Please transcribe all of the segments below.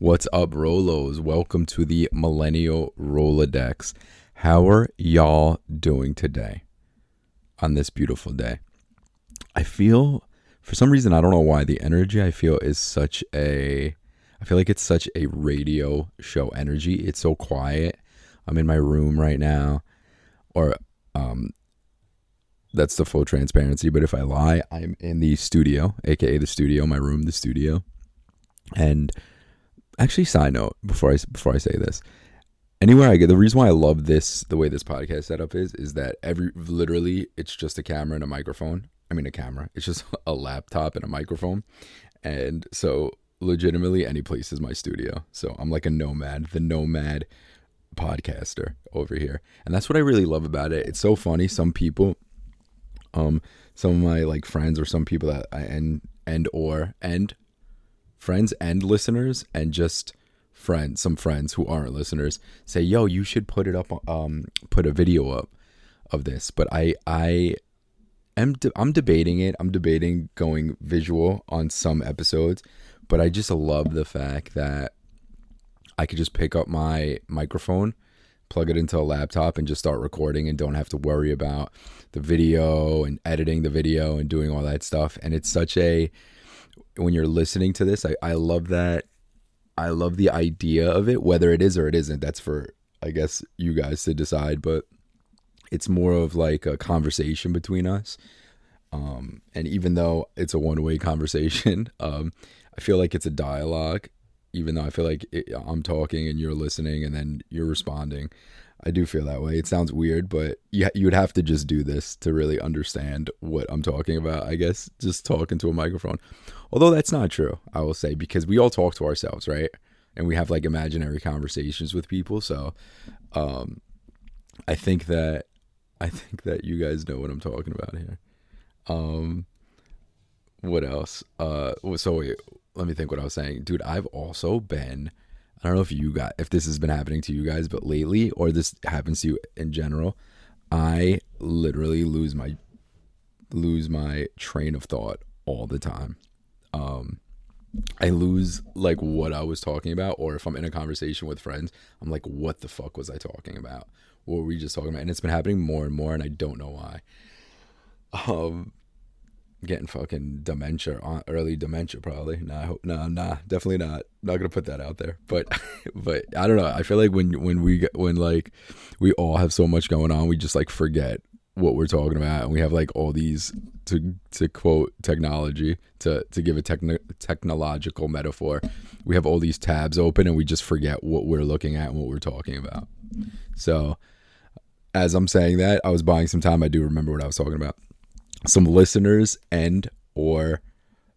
What's up, Rolos? Welcome to the Millennial Rolodex. How are y'all doing today on this beautiful day? I feel, for some reason, I don't know why, the energy I feel is I feel like it's such a radio show energy. It's so quiet. I'm in my room right now, or that's the full transparency. But if I lie, I'm in the studio, aka the studio, my room, the studio. And actually, side note, before I say this, anywhere I get, the reason why I love the way this podcast setup is that literally it's just a camera and a microphone. I mean, a camera. It's just a laptop and a microphone. And so legitimately any place is my studio. So I'm like the nomad podcaster over here. And that's what I really love about it. It's so funny. Some people, some of my like friends, or some people that friends and listeners, and just some friends who aren't listeners, say, yo, you should put it up, put a video up of this. But I'm debating it. I'm debating going visual on some episodes, but I just love the fact that I could just pick up my microphone, plug it into a laptop, and just start recording, and don't have to worry about the video and editing the video and doing all that stuff. And it's when you're listening to this, I love that. I love the idea of it, whether it is or it isn't. That's for, I guess, you guys to decide. But it's more of like a conversation between us. And even though it's a one-way conversation, I feel like it's a dialogue, even though I feel like I'm talking and you're listening and then you're responding. I do feel that way. It sounds weird, but you would have to just do this to really understand what I'm talking about, I guess, just talking to a microphone. Although that's not true, I will say, because we all talk to ourselves, right? And we have like imaginary conversations with people. So I think that you guys know what I'm talking about here. What else? So wait, let me think what I was saying. Dude, I've also been, I don't know if this has been happening to you guys, but lately, or this happens to you in general, I literally lose my train of thought all the time. I lose like what I was talking about, or if I'm in a conversation with friends, I'm like, what the fuck was I talking about? What were we just talking about? And it's been happening more and more, and I don't know why. Getting fucking dementia, early dementia probably. Nah, definitely not. Not gonna put that out there. But I don't know. I feel like when we all have so much going on, we just like forget what we're talking about, and we have like all these, to quote technology, to give a technological metaphor, we have all these tabs open, and we just forget what we're looking at and what we're talking about. So as I'm saying that, I was buying some time. I do remember what I was talking about. Some listeners and or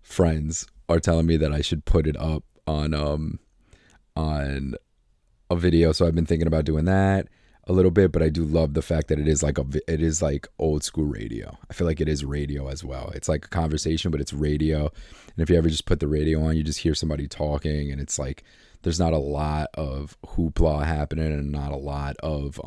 friends are telling me that I should put it up on a video. So I've been thinking about doing that a little bit, but I do love the fact that it is like old school radio. I feel like it is radio as well. It's like a conversation, but it's radio. And if you ever just put the radio on, you just hear somebody talking, and it's like there's not a lot of hoopla happening, and not a lot of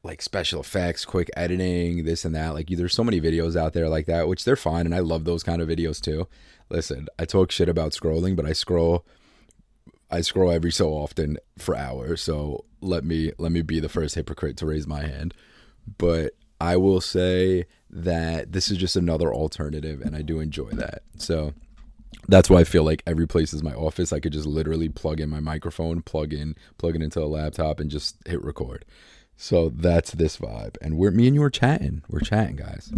like special effects, quick editing, this and that. Like there's so many videos out there like that, which they're fine, and I love those kind of videos too. Listen, I talk shit about scrolling, but I scroll every so often for hours. So let me be the first hypocrite to raise my hand. But I will say that this is just another alternative, and I do enjoy that. So that's why I feel like every place is my office. I could just literally plug in my microphone, plug it into a laptop, and just hit record. So that's this vibe. And me and you are chatting. We're chatting, guys.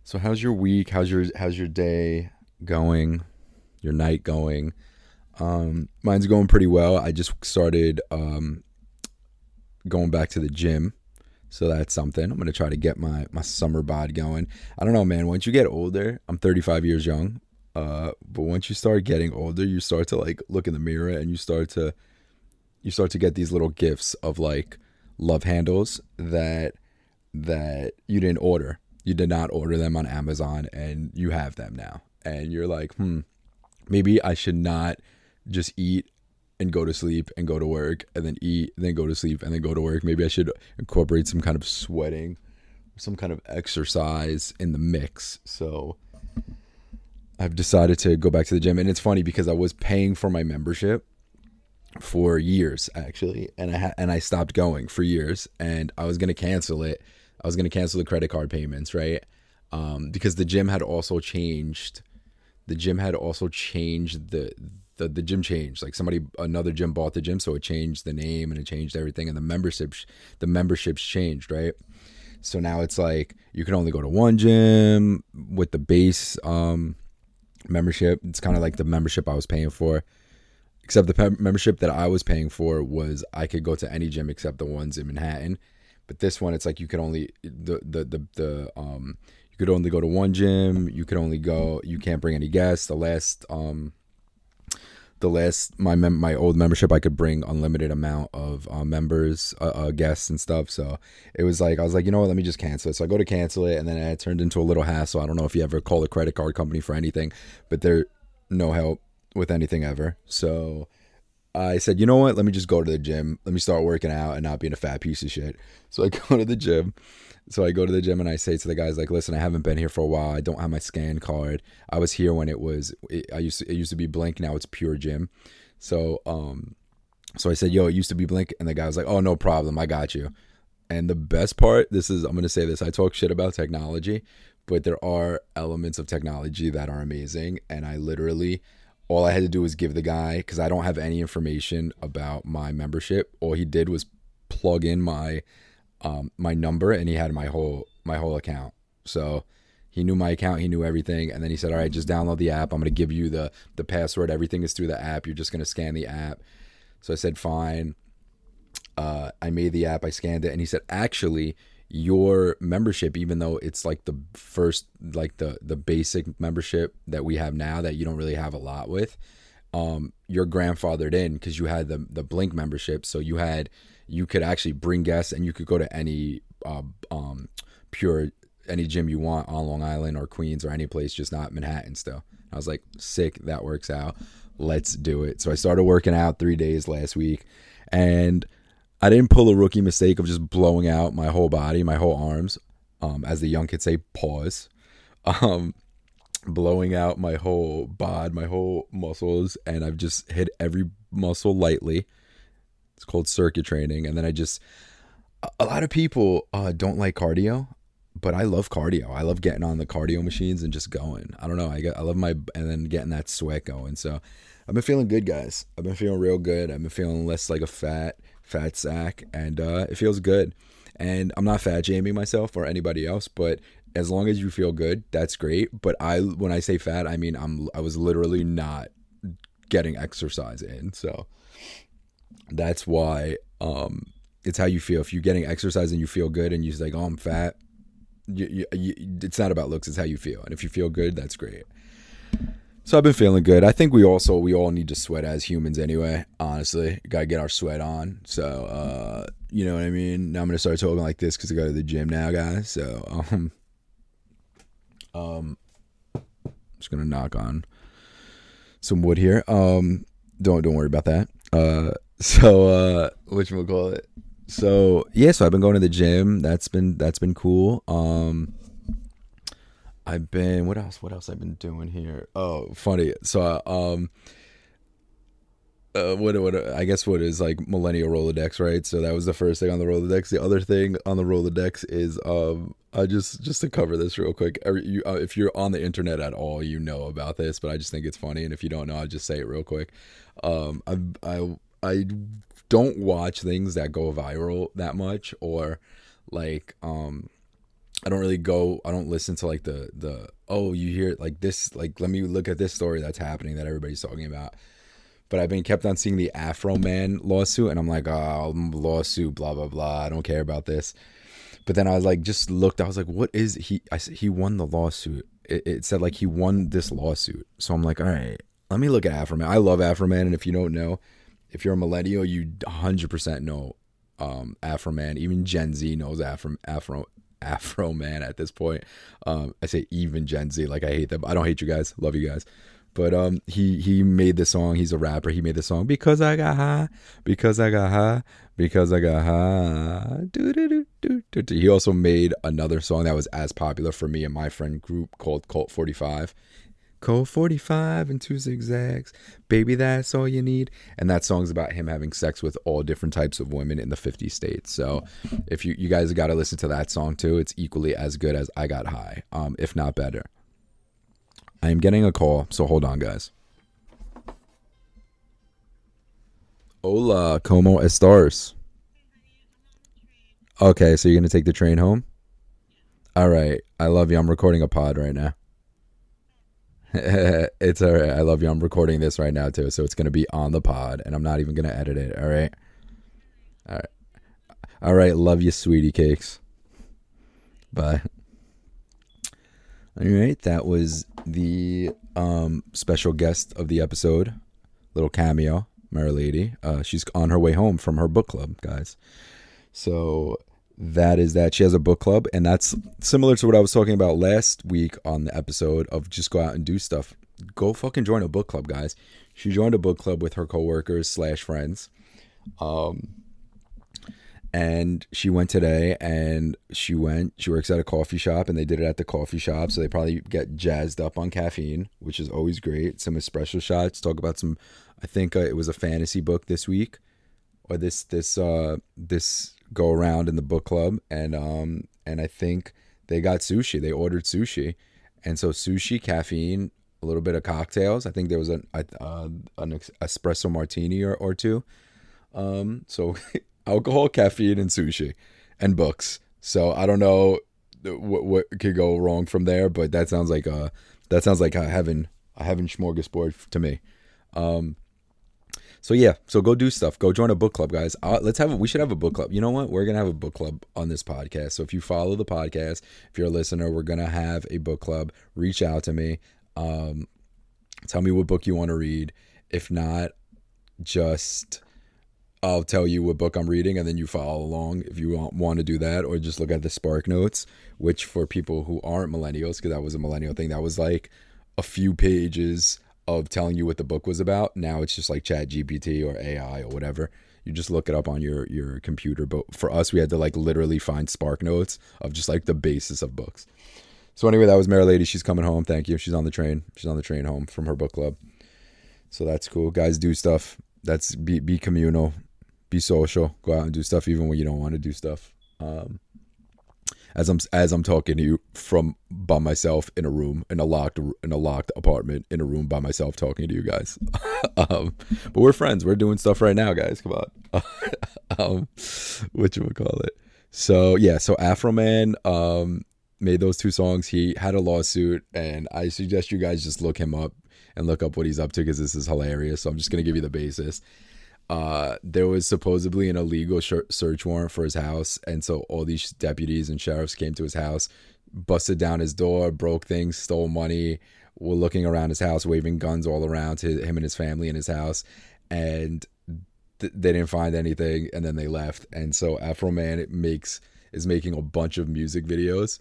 So how's your week? How's your day going? Your night going? Mine's going pretty well. I just started going back to the gym. So that's something. I'm going to try to get my summer bod going. I don't know, man. Once you get older, I'm 35 years young. But once you start getting older, you start to like look in the mirror, and you start to get these little gifts of like love handles that you didn't order. You did not order them on Amazon, and you have them now. And you're like, maybe I should not just eat and go to sleep and go to work, and then eat and then go to sleep and then go to work. Maybe I should incorporate some kind of sweating some kind of exercise in the mix. So I've decided to go back to the gym, and it's funny because I was paying for my membership for years actually, and I stopped going for years, and I was gonna cancel it. I was gonna cancel the credit card payments, right? Because the gym had also changed. The gym had also changed the gym changed. Like another gym bought the gym, so it changed the name and it changed everything, and the memberships changed, right? So now it's like you can only go to one gym with the base membership. It's kind of like the membership I was paying for, except the membership that I was paying for was I could go to any gym except the ones in Manhattan. But this one, it's like you could only you could only go to one gym. You can't bring any guests. My old membership, I could bring unlimited amount of members, guests and stuff. So it was like, I was like, you know what, let me just cancel it. So I go to cancel it, and then it turned into a little hassle. I don't know if you ever call a credit card company for anything, but they're no help with anything ever. So I said, you know what, let me just go to the gym. Let me start working out and not being a fat piece of shit. So I go to the gym. And I say to the guys, like, listen, I haven't been here for a while. I don't have my scan card. I was here when it used to be Blink. Now it's Pure Gym. So I said, yo, it used to be Blink. And the guy was like, oh, no problem. I got you. And the best part, I'm going to say this. I talk shit about technology, but there are elements of technology that are amazing. And all I had to do was give the guy, because I don't have any information about my membership. All he did was plug in my number, and he had my whole account. So he knew my account, he knew everything. And then he said, all right, just download the app. I'm going to give you the password. Everything is through the app. You're just going to scan the app. So I said, fine. I made the app, I scanned it. And he said, actually, your membership, even though it's like the first, like the basic membership that we have now that you don't really have a lot with, you're grandfathered in because you had the Blink membership. So you could actually bring guests, and you could go to any any gym you want on Long Island or Queens or any place, just not Manhattan still. I was like, sick, that works out. Let's do it. So I started working out 3 days last week, and I didn't pull a rookie mistake of just blowing out my whole body, my whole arms, as the young kids say, pause, blowing out my whole bod, my whole muscles, and I've just hit every muscle lightly. It's called circuit training. And then a lot of people don't like cardio, but I love cardio. I love getting on the cardio machines and just going. I don't know. I love and then getting that sweat going. So I've been feeling good, guys. I've been feeling real good. I've been feeling less like a fat sack, and it feels good. And I'm not fat shaming myself or anybody else, but as long as you feel good, that's great. But when I say fat, I mean I was literally not getting exercise in. So that's why it's how you feel. If you're getting exercise and you feel good, and you're like, oh, I'm fat, it's not about looks, it's how you feel. And if you feel good, that's great. So I've been feeling good. I think we all need to sweat as humans anyway. Honestly, gotta get our sweat on. So you know what I mean. Now I'm gonna start talking like this because I go to the gym now, guys. So I'm just gonna knock on some wood here. Don't worry about that. So whatchamacallit? So yeah, so I've been going to the gym. That's been cool. I've been, what else I've been doing here? Oh, funny. So what I guess what is like millennial Rolodex, right? So that was the first thing on the Rolodex. The other thing on the Rolodex is I just to cover this real quick. If you're on the internet at all, you know about this, but I just think it's funny, and if you don't know, I'll just say it real quick. I don't watch things that go viral that much, or like I don't listen to like the oh, you hear like this, like let me look at this story that's happening that everybody's talking about. But I've been kept on seeing the afroman lawsuit, and I'm like, oh, lawsuit, blah blah blah, I don't care about this. But then I was like, just looked, I was like, what is he? I said he won the lawsuit. It said like he won this lawsuit. So I'm like, all right, let me look at afroman. I love afroman, and if you don't know, if you're a millennial, you 100% know afroman. Even Gen Z knows Afroman at this point. I say even Gen Z, like I hate them. I don't hate you guys, love you guys. But he made this song. He's a rapper. He made this song because I got high, because I got high, because I got high. Do do do He also made another song that was as popular for me and my friend group called Colt 45. Colt 45 and two zigzags. Baby, that's all you need. And that song's about him having sex with all different types of women in the 50 states. So if you guys got to listen to that song too, it's equally as good as I Got High, if not better. I am getting a call, so hold on, guys. Hola, como estás? Okay, so you're going to take the train home? All right. I love you. I'm recording a pod right now. It's all right. I love you. I'm recording this right now, too. So it's going to be on the pod, and I'm not even going to edit it. All right. All right. All right. Love you, sweetie cakes. Bye. All right. That was the special guest of the episode, little cameo, my lady. She's on her way home from her book club, guys. So that is that. She has a book club, and that's similar to what I was talking about last week on the episode of just go out and do stuff. Go fucking join a book club, guys. She joined a book club with her coworkers / friends. And she went today, and she works at a coffee shop, and they did it at the coffee shop. So they probably get jazzed up on caffeine, which is always great. Some espresso shots, talk about some, I think it was a fantasy book this week, or this go around in the book club, and I think they got sushi. They ordered sushi, and so sushi, caffeine, a little bit of cocktails. I think there was an espresso martini or two. So alcohol, caffeine, and sushi, and books. So I don't know what could go wrong from there, but that sounds like a heaven smorgasbord to me. So yeah, so go do stuff. Go join a book club, guys. We should have a book club. You know what? We're gonna have a book club on this podcast. So if you follow the podcast, if you're a listener, we're gonna have a book club. Reach out to me. Tell me what book you want to read. If not, just I'll tell you what book I'm reading, and then you follow along if you want to do that, or just look at the Spark Notes, which for people who aren't millennials, because that was a millennial thing, that was like a few pages of telling you what the book was about. Now it's just like Chat GPT or AI or whatever. You just look it up on your computer. But for us, we had to like literally find Spark Notes of just like the basis of books. So anyway, that was Mary Lady. She's coming home. Thank you. She's on the train. She's on the train home from her book club. So that's cool. Guys, do stuff. That's be communal, be social. Go out and do stuff even when you don't want to do stuff. As I'm talking to you from by myself in a room, in a locked apartment, in a room by myself talking to you guys. But we're friends. We're doing stuff right now, guys. Come on. Whatchamacallit. So yeah, so Afroman made those two songs. He had a lawsuit, and I suggest you guys just look him up and look up what he's up to, because this is hilarious. So I'm just gonna give you the basis. There was supposedly an illegal search warrant for his house, and so all these deputies and sheriffs came to his house, busted down his door, broke things, stole money, were looking around his house, waving guns all around to him and his family in his house, and they didn't find anything, and then they left. And so Afroman is making a bunch of music videos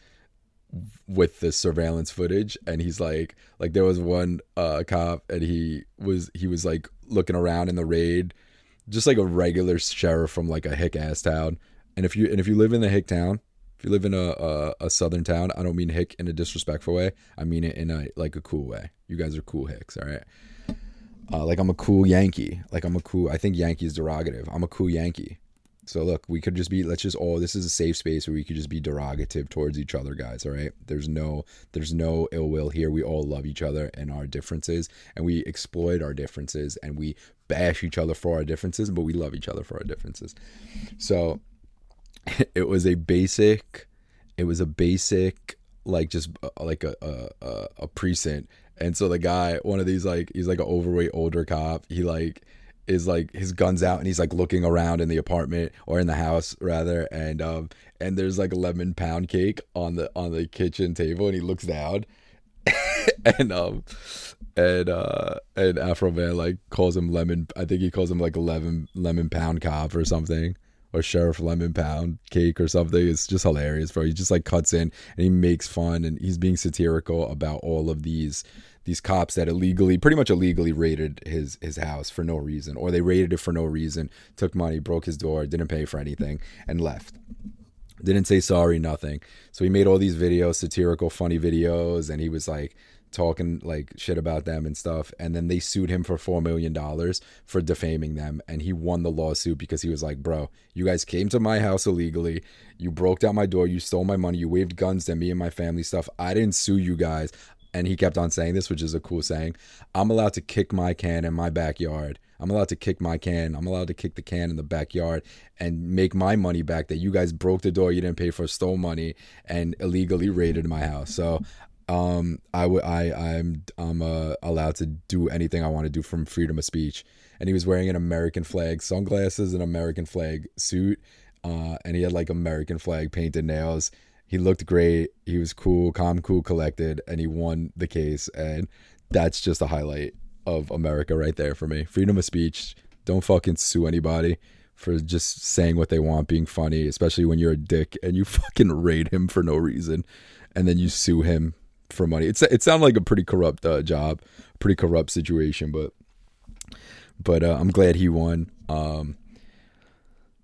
with the surveillance footage, and he's like there was one cop, and he was like looking around in the raid, just like a regular sheriff from like a hick ass town. And if you live in a hick town, if you live in a southern town, I don't mean hick in a disrespectful way. I mean it in a cool way. You guys are cool hicks, all right? Like I'm a cool Yankee. I think Yankee is derogative. I'm a cool Yankee. So look, we could just be, this is a safe space where we could just be derogative towards each other, guys, all right? There's no ill will here. We all love each other and our differences, and we exploit our differences, and we bash each other for our differences, but we love each other for our differences. So it was a basic, like just like a precinct. And so the guy, one of these, like, he's like an overweight older cop. He like is like his gun's out, and he's like looking around in the apartment, or in the house rather, and there's like a lemon pound cake on the kitchen table, and he looks down and Afroman like calls him lemon, I think he calls him like lemon pound cop or something, or Sheriff Lemon Pound Cake or something. It's just hilarious, bro. He just like cuts in and he makes fun, and he's being satirical about all of these cops that pretty much illegally raided his house for no reason, or they raided it for no reason, took money, broke his door, didn't pay for anything, and left. Didn't say sorry, nothing. So he made all these videos, satirical, funny videos, and he was like talking like shit about them and stuff. And then they sued him for $4 million for defaming them. And he won the lawsuit because he was like, bro, you guys came to my house illegally. You broke down my door. You stole my money. You waved guns at me and my family stuff. I didn't sue you guys. And he kept on saying this, which is a cool saying. I'm allowed to kick my can in my backyard. I'm allowed to kick my can. I'm allowed to kick the can in the backyard and make my money back that you guys broke the door, you didn't pay for, stole money, and illegally raided my house. So I'm allowed to do anything I want to do from freedom of speech. And he was wearing an American flag sunglasses, an American flag suit, and he had like American flag painted nails. He looked great. He was cool, calm, cool, collected, and he won the case. And that's just a highlight of America right there for me. Freedom of speech. Don't fucking sue anybody for just saying what they want, being funny, especially when you're a dick and you fucking raid him for no reason, and then you sue him for money. It sounded like a pretty corrupt job, pretty corrupt situation, but I'm glad he won.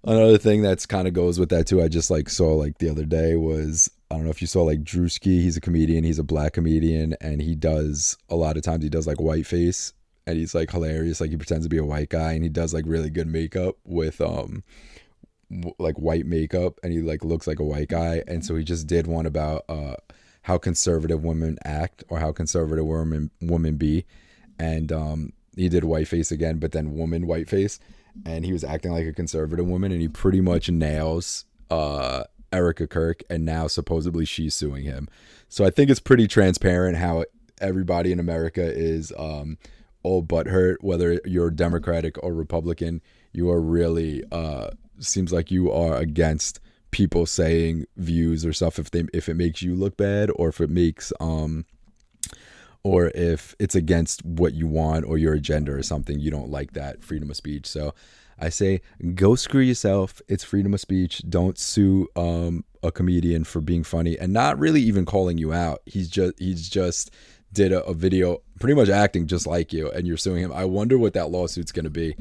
Another thing that's kind of goes with that too, I just like saw like the other day was, I don't know if you saw like druski. He's a comedian. He's a black comedian, and he does a lot of times he does like whiteface, and he's like hilarious. Like he pretends to be a white guy, and he does like really good makeup with like white makeup, and he like looks like a white guy. And so he just did one about how conservative women act or how conservative women be, and he did whiteface again, but then woman whiteface, and he was acting like a conservative woman, and he pretty much nails Erica Kirk, and now supposedly she's suing him. So I think it's pretty transparent how everybody in America is all butthurt, whether you're Democratic or Republican. You are really seems like you are against people saying views or stuff if it makes you look bad, or if it makes or if it's against what you want or your agenda or something. You don't like that freedom of speech. So I say, go screw yourself. It's freedom of speech. Don't sue a comedian for being funny and not really even calling you out. He's just did a video pretty much acting just like you, and you're suing him. I wonder what that lawsuit's going to be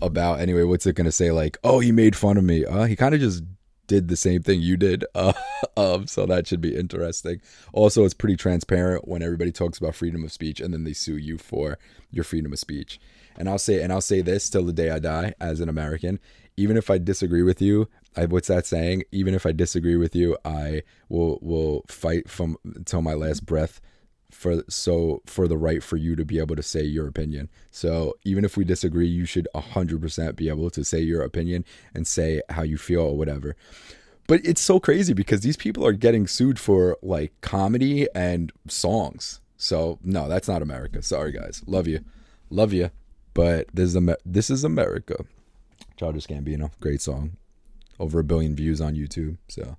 about. Anyway, what's it going to say? Like, oh, he made fun of me. He kind of just did the same thing you did. So that should be interesting. Also, it's pretty transparent when everybody talks about freedom of speech and then they sue you for your freedom of speech. And I'll say this till the day I die as an American. Even if I disagree with you, what's that saying? Even if I disagree with you, I will fight till my last breath for the right for you to be able to say your opinion. So even if we disagree, you should 100% be able to say your opinion and say how you feel or whatever. But it's so crazy because these people are getting sued for like comedy and songs. So no, that's not America. Sorry guys, love you, but this is America. Childish Gambino, great song, over 1 billion views on YouTube. So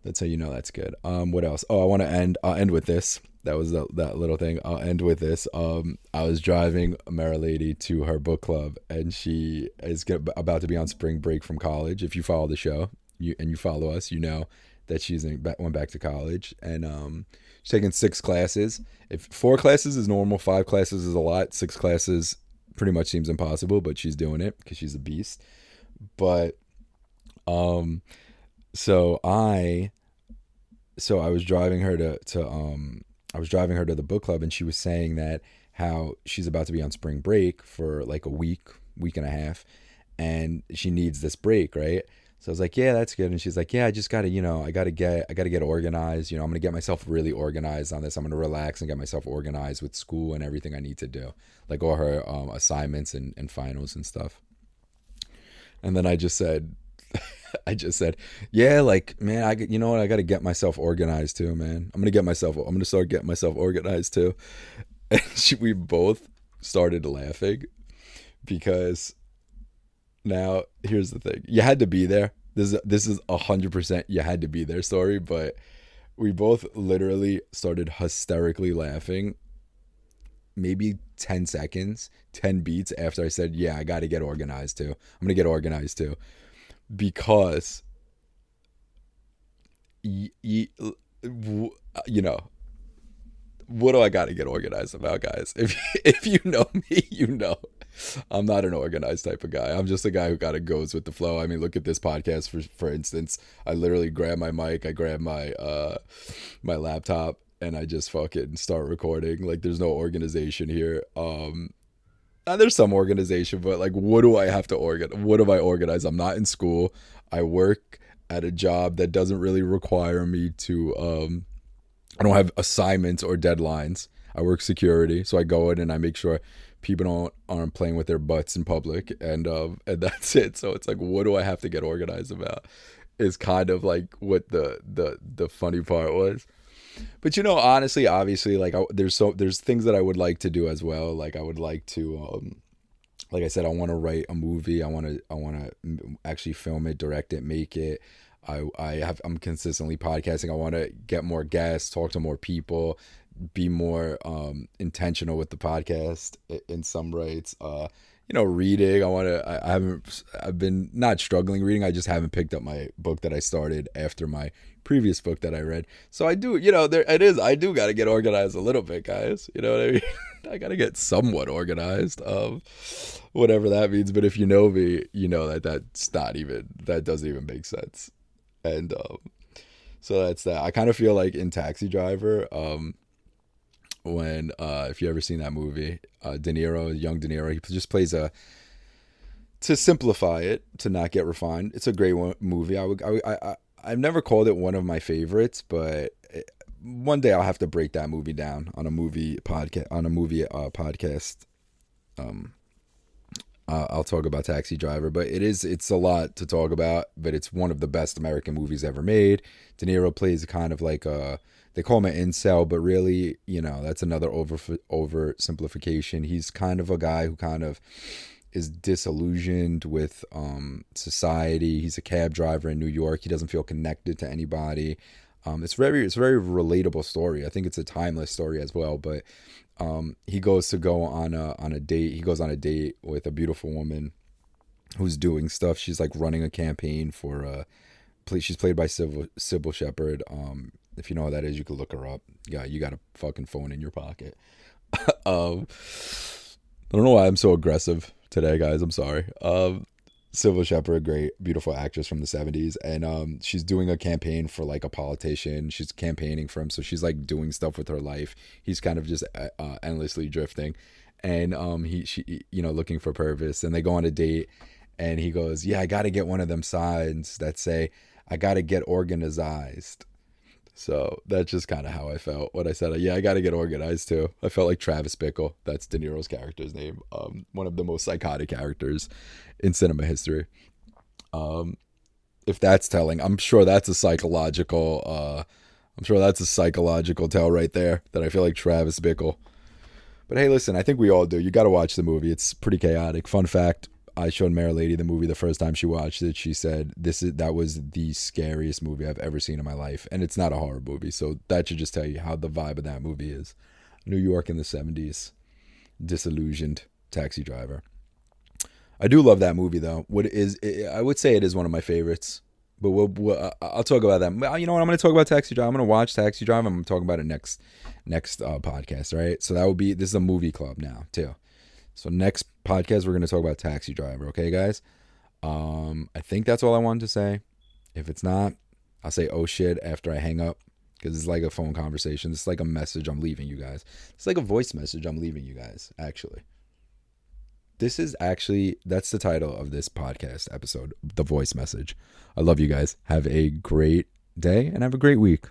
that's how you know that's good. What else? Oh, I want to end with this. That was that little thing. I'll end with this. I was driving Mera Lady to her book club, and she is about to be on spring break from college. If you follow the show, you follow us, you know that she's went back to college, and she's taking 6 classes. If 4 classes is normal, 5 classes is a lot. 6 classes pretty much seems impossible, but she's doing it because she's a beast. But so I was driving her to the book club, and she was saying that how she's about to be on spring break for like a week and a half, and she needs this break, right? So I was like, yeah, that's good. And she's like, yeah, I just gotta, I gotta get organized. I'm gonna get myself really organized on this. I'm gonna relax and get myself organized with school and everything I need to do, like all her assignments and finals and stuff. And then I just said, yeah, like, man, I got to get myself organized too, man. I'm going to start getting myself organized too. And we both started laughing because now here's the thing. You had to be there. This is 100% you had to be there story, but we both literally started hysterically laughing maybe 10 seconds, 10 beats after I said, yeah, I got to get organized too. I'm going to get organized too. Because what do I got to get organized about, guys? If you know me, you know I'm not an organized type of guy. I'm just a guy who kind of goes with the flow. I mean, look at this podcast for instance. I literally grab my mic, I grab my laptop, and I just fucking start recording. Like, there's no organization here. There's some organization, but like, what do I have to What do I organize? I'm not in school. I work at a job that doesn't really require me to. I don't have assignments or deadlines. I work security, so I go in and I make sure people aren't playing with their butts in public, and that's it. So it's like, what do I have to get organized about? Is kind of like what the funny part was. But honestly, obviously, like there's things that I would like to do as well. Like I would like to, like I said, I want to write a movie. I want to actually film it, direct it, make it. I'm consistently podcasting. I want to get more guests, talk to more people, be more intentional with the podcast in some rights. Reading. I've been not struggling reading. I just haven't picked up my book that I started after my previous book that I read. So I do, there it is. I do got to get organized a little bit, guys. You know what I mean? I got to get somewhat organized, whatever that means. But if you know me, you know that doesn't even make sense. And so that's that. I kind of feel like in Taxi Driver, when if you ever seen that movie, young De Niro, he just plays to simplify it, to not get refined. It's a great movie. I've never called it one of my favorites, but one day I'll have to break that movie down on a movie podcast. I'll talk about Taxi Driver, but it's a lot to talk about, but it's one of the best American movies ever made. De Niro plays kind of like they call him an incel, but really, that's another oversimplification. He's kind of a guy who kind of is disillusioned with society. He's a cab driver in New York. He doesn't feel connected to anybody. It's a very relatable story. I think it's a timeless story as well, but he goes on a date. He goes on a date with a beautiful woman who's doing stuff. She's like running a campaign for she's played by Sybil Shepherd. If you know who that is, you can look her up. Yeah, you got a fucking phone in your pocket. I don't know why I'm so aggressive today, guys. I'm sorry. Sybil Shepherd, great, beautiful actress from the 70s. And she's doing a campaign for like a politician. She's campaigning for him. So she's like doing stuff with her life. He's kind of just endlessly drifting. And she looking for purpose. And they go on a date. And he goes, yeah, I got to get one of them signs that say, I got to get organized. So that's just kind of how I felt when I said, yeah, I got to get organized too. I felt like Travis Bickle. That's De Niro's character's name. One of the most psychotic characters in cinema history. If that's telling, I'm sure that's a psychological tell right there, that I feel like Travis Bickle. But hey, listen, I think we all do. You got to watch the movie. It's pretty chaotic. Fun fact, I showed Mary Lady the movie the first time she watched it. She said that was the scariest movie I've ever seen in my life. And it's not a horror movie, so that should just tell you how the vibe of that movie is. New York in the 70s, disillusioned taxi driver. I do love that movie though. I would say it is one of my favorites. But I'll talk about that. You know what? I'm going to talk about Taxi Driver. I'm going to watch Taxi Driver. I'm going to talk about it next podcast, right? So this is a movie club now too. So next podcast, we're going to talk about Taxi Driver. Okay, guys? I think that's all I wanted to say. If it's not, I'll say, oh shit, after I hang up. Because it's like a phone conversation. It's like a message I'm leaving you guys. It's like a voice message I'm leaving you guys, actually. That's the title of this podcast episode, The Voice Message. I love you guys. Have a great day and have a great week.